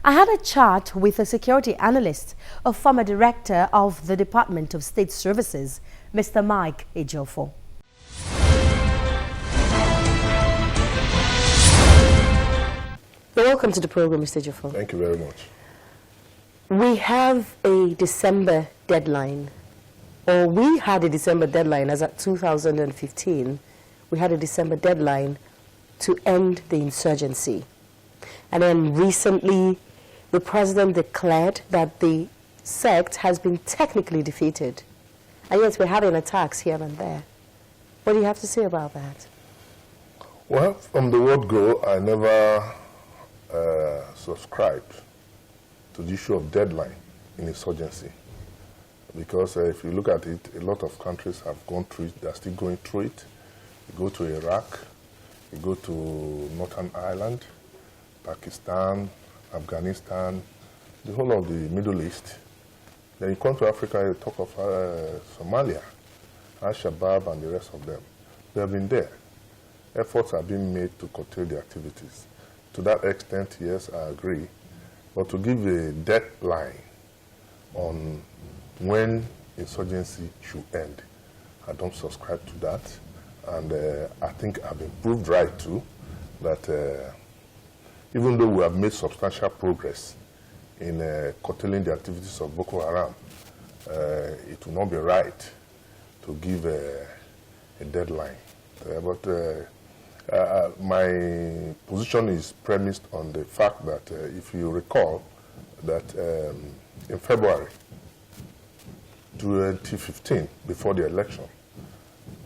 I had a chat with a security analyst, a former director of the Department of State Services, Mr. Mike Ejiofor. Welcome to the program, Mr. Ejiofor. Thank you very much. We have a December deadline, or we had a December deadline as at 2015. We had a December deadline to end the insurgency. And then recently, the president declared that the sect has been technically defeated. And yet we're having attacks here and there. What do you have to say about that? Well, from the word go, I never subscribed to the issue of deadline in insurgency. Because if you look at it, a lot of countries have gone through it, they're still going through it. You go to Iraq, you go to Northern Ireland, Pakistan, Afghanistan, the whole of the Middle East. Then you come to Africa, you talk of Somalia, Al-Shabaab and the rest of them. They have been there. Efforts are being made to curtail the activities. To that extent, yes, I agree. But to give a deadline on when insurgency should end, I don't subscribe to that. And I think I've been proved right too, that even though we have made substantial progress in curtailing the activities of Boko Haram, it will not be right to give a deadline. My position is premised on the fact that if you recall that in February 2015, before the election,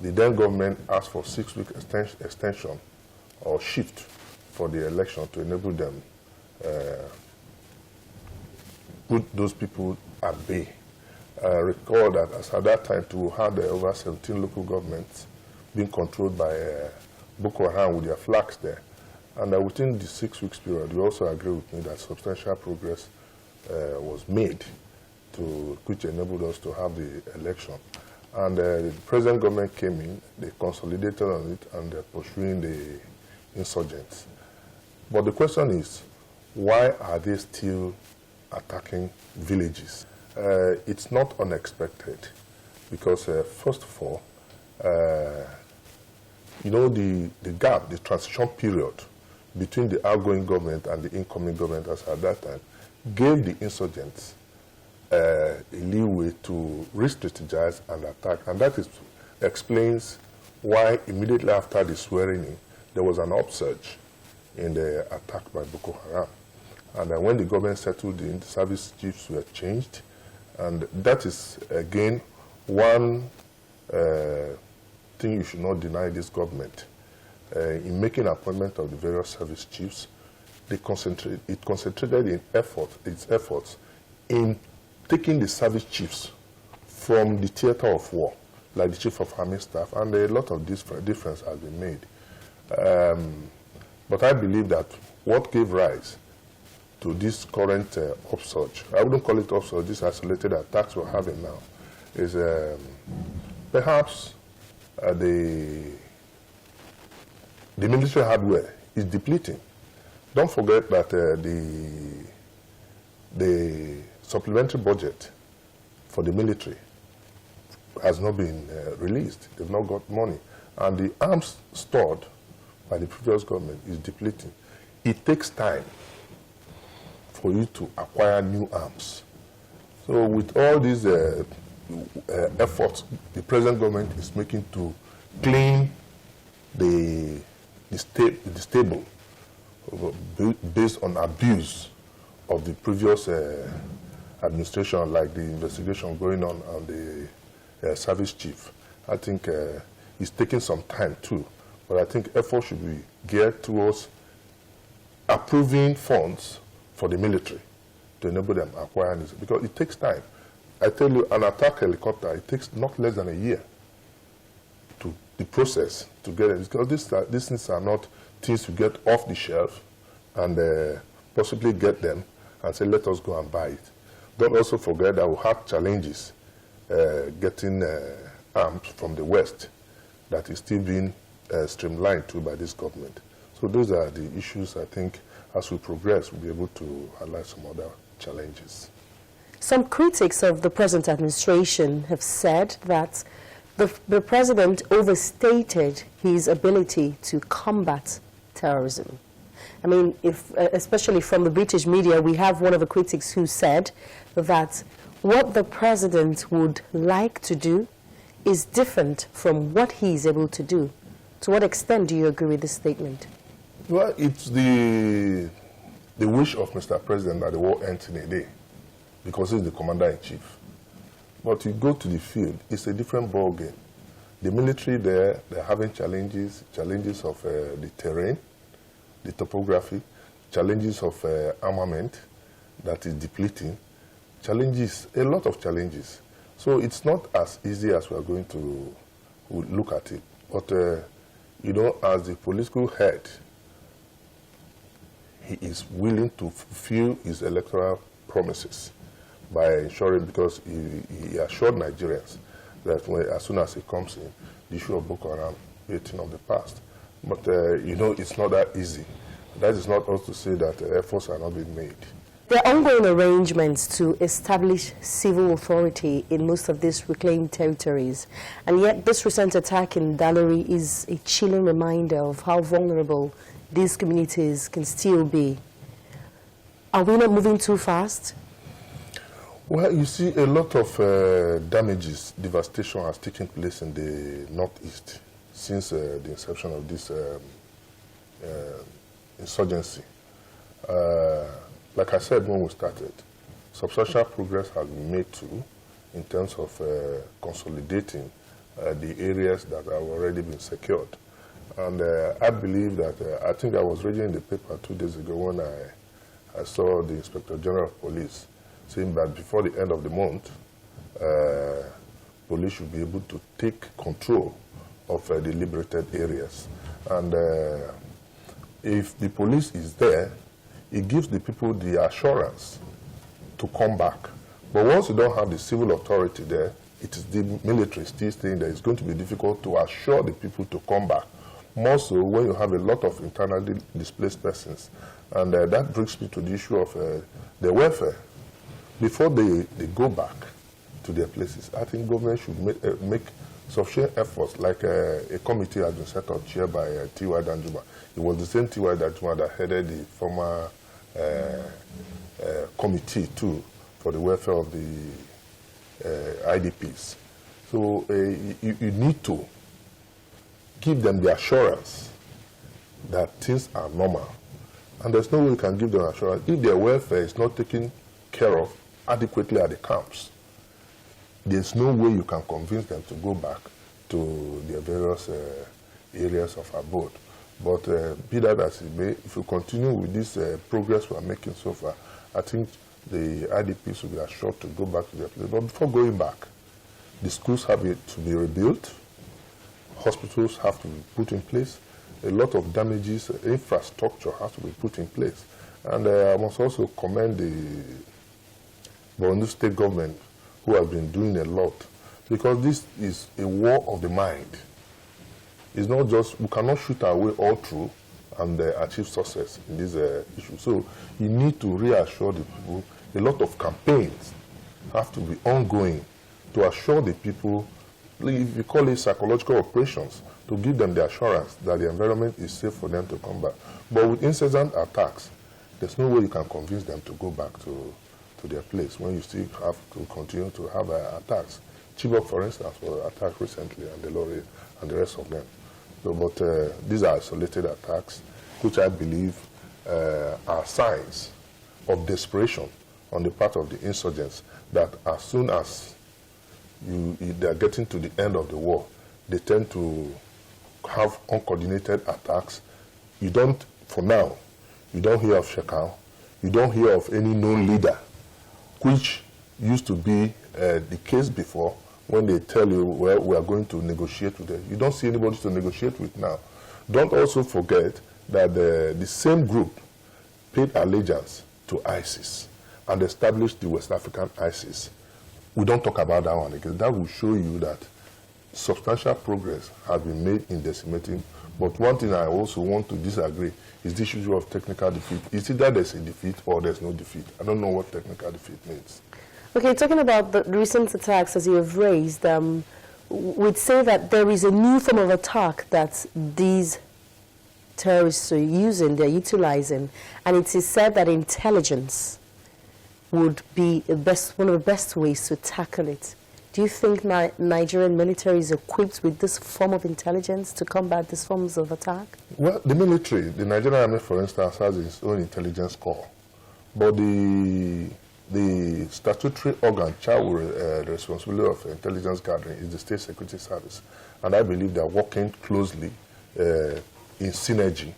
the then government asked for 6-week extension or shift for the election to enable them put those people at bay. Recall that as at that time, we had over 17 local governments being controlled by Boko Haram with their flags there. And within the 6 weeks period, you also agree with me that substantial progress was made to which enabled us to have the election. And the present government came in, they consolidated on it, and they're pursuing the insurgents. But the question is, why are they still attacking villages? It's not unexpected, because first of all, you know, the gap, the transition period between the outgoing government and the incoming government as at that time gave the insurgents a leeway to re-strategize and attack. And that explains why immediately after the swearing in, there was an upsurge in the attack by Boko Haram. And when the government settled in, the service chiefs were changed. And that is, again, one thing you should not deny this government. In making appointment of the various service chiefs, it concentrated its efforts in taking the service chiefs from the theater of war, like the chief of army staff, and a lot of difference has been made. But I believe that what gave rise to this current upsurge, I wouldn't call it upsurge, this isolated attacks we're having now, is perhaps the military hardware is depleting. Don't forget that the supplementary budget for the military has not been released. They've not got money. And the arms stored by the previous government is depleting. It takes time for you to acquire new arms. So with all these efforts the present government is making to clean the stable based on abuse of the previous administration, like the investigation going on the service chief, I think it's taking some time too. But I think effort should be geared towards approving funds for the military to enable them acquiring this, because it takes time. I tell you, an attack helicopter, it takes not less than a year to the process to get it, because these things are not things to get off the shelf and possibly get them and say, let us go and buy it. Don't also forget that we have challenges getting arms from the West that is still being streamlined too by this government. So those are the issues I think as we progress, we'll be able to highlight some other challenges. Some critics of the present administration have said that the president overstated his ability to combat terrorism. I mean, especially from the British media, we have one of the critics who said that what the president would like to do is different from what he is able to do. To what extent do you agree with this statement? Well, it's the wish of Mr. President that the war ends in a day, because he's the commander-in-chief. But you go to the field, it's a different ballgame. The military there, they're having challenges of the terrain, the topography, challenges of armament that is depleting, a lot of challenges. So it's not as easy as we are going to look at it. But, you know, as the political head, he is willing to fulfill his electoral promises by ensuring, because he assured Nigerians that as soon as he comes in, the issue of Boko Haram is a thing of the past. But, you know, it's not that easy. That is not also to say that efforts are not being made. There are ongoing arrangements to establish civil authority in most of these reclaimed territories, and yet this recent attack in Dalari is a chilling reminder of how vulnerable these communities can still be. Are we not moving too fast? Well, you see, a lot of damages, devastation has taken place in the northeast since the inception of this insurgency. Like I said when we started, substantial progress has been made too in terms of consolidating the areas that have already been secured. And I believe that, I think I was reading in the paper 2 days ago when I saw the Inspector General of Police saying that before the end of the month, police should be able to take control of the liberated areas. And if the police is there, it gives the people the assurance to come back. But once you don't have the civil authority there, it is the military still saying that it's going to be difficult to assure the people to come back. More so when you have a lot of internally displaced persons. And that brings me to the issue of their welfare. Before they go back to their places, I think government should make sufficient efforts, like a committee has been set up, chaired by T.Y. Danjuma. It was the same T.Y. Danjuma that headed the former committee too for the welfare of the IDPs. So you need to give them the assurance that things are normal. And there's no way you can give them assurance if their welfare is not taken care of adequately at the camps. There's no way you can convince them to go back to their various areas of abode. But be that as it may, if you continue with this progress we are making so far, I think the IDPs will be assured to go back to their place. But before going back, the schools have to be rebuilt, hospitals have to be put in place, a lot of damages, infrastructure has to be put in place. And I must also commend the Borno State government, who has been doing a lot, because this is a war of the mind. It's not just, we cannot shoot our way all through and achieve success in this issue. So you need to reassure the people. A lot of campaigns have to be ongoing to assure the people, if you call it psychological operations, to give them the assurance that the environment is safe for them to come back. But with incessant attacks, there's no way you can convince them to go back to their place when you still have to continue to have attacks. Chibok, for instance, was attacked recently, and the Lorry and the rest of them. So, but these are isolated attacks, which I believe are signs of desperation on the part of the insurgents, that as soon as they are getting to the end of the war, they tend to have uncoordinated attacks. You don't, for now, you don't hear of Shekau, you don't hear of any known leader, which used to be the case before, when they tell you, well, we are going to negotiate with them. You don't see anybody to negotiate with now. Don't also forget that the same group paid allegiance to ISIS and established the West African ISIS. We don't talk about that one again. That will show you that substantial progress has been made in decimating But one thing I also want to disagree is this issue of technical defeat. It's either there's a defeat or there's no defeat. I don't know what technical defeat means. Okay, talking about the recent attacks as you have raised, we'd say that there is a new form of attack that these terrorists are using, they're utilizing, and it is said that intelligence would be one of the best ways to tackle it. Do you think Nigerian military is equipped with this form of intelligence to combat these forms of attack? Well, the military, the Nigerian Army, for instance, has its own intelligence corps. But the statutory organ charged with the responsibility of intelligence gathering is the State Security Service. And I believe they are working closely in synergy.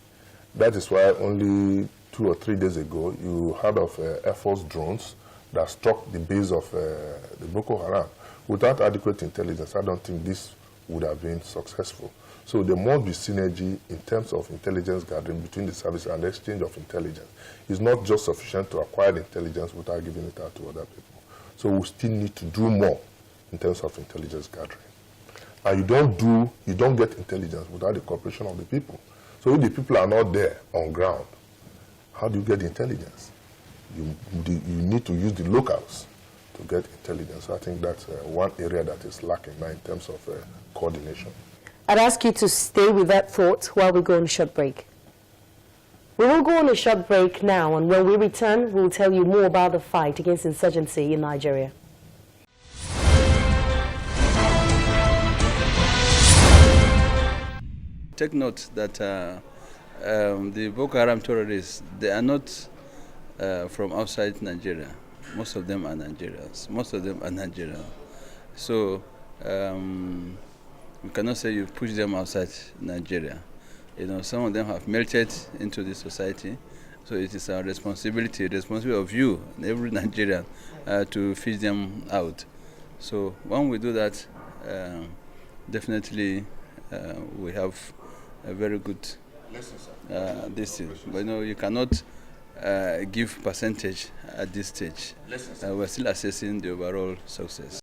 That is why only 2 or 3 days ago, you heard of Air Force drones that struck the base of the Boko Haram. Without adequate intelligence, I don't think this would have been successful. So there must be synergy in terms of intelligence gathering between the service and the exchange of intelligence. It's not just sufficient to acquire the intelligence without giving it out to other people. So we still need to do more in terms of intelligence gathering. And you don't get intelligence without the cooperation of the people. So if the people are not there on ground, how do you get intelligence? You need to use the locals to get intelligence. So I think that's one area that is lacking now in terms of coordination. I'd ask you to stay with that thought while we go on a short break. We will go on a short break now, and when we return, we'll tell you more about the fight against insurgency in Nigeria. Take note that the Boko Haram terrorists, they are not from outside Nigeria. Most of them are Nigerians. So we cannot say you push them outside Nigeria. You know, some of them have melted into the society. So it is our responsibility of you and every Nigerian to fish them out. So when we do that, definitely we have a very good this thing. But you know, you cannot give percentage at this stage. We're still assessing the overall success.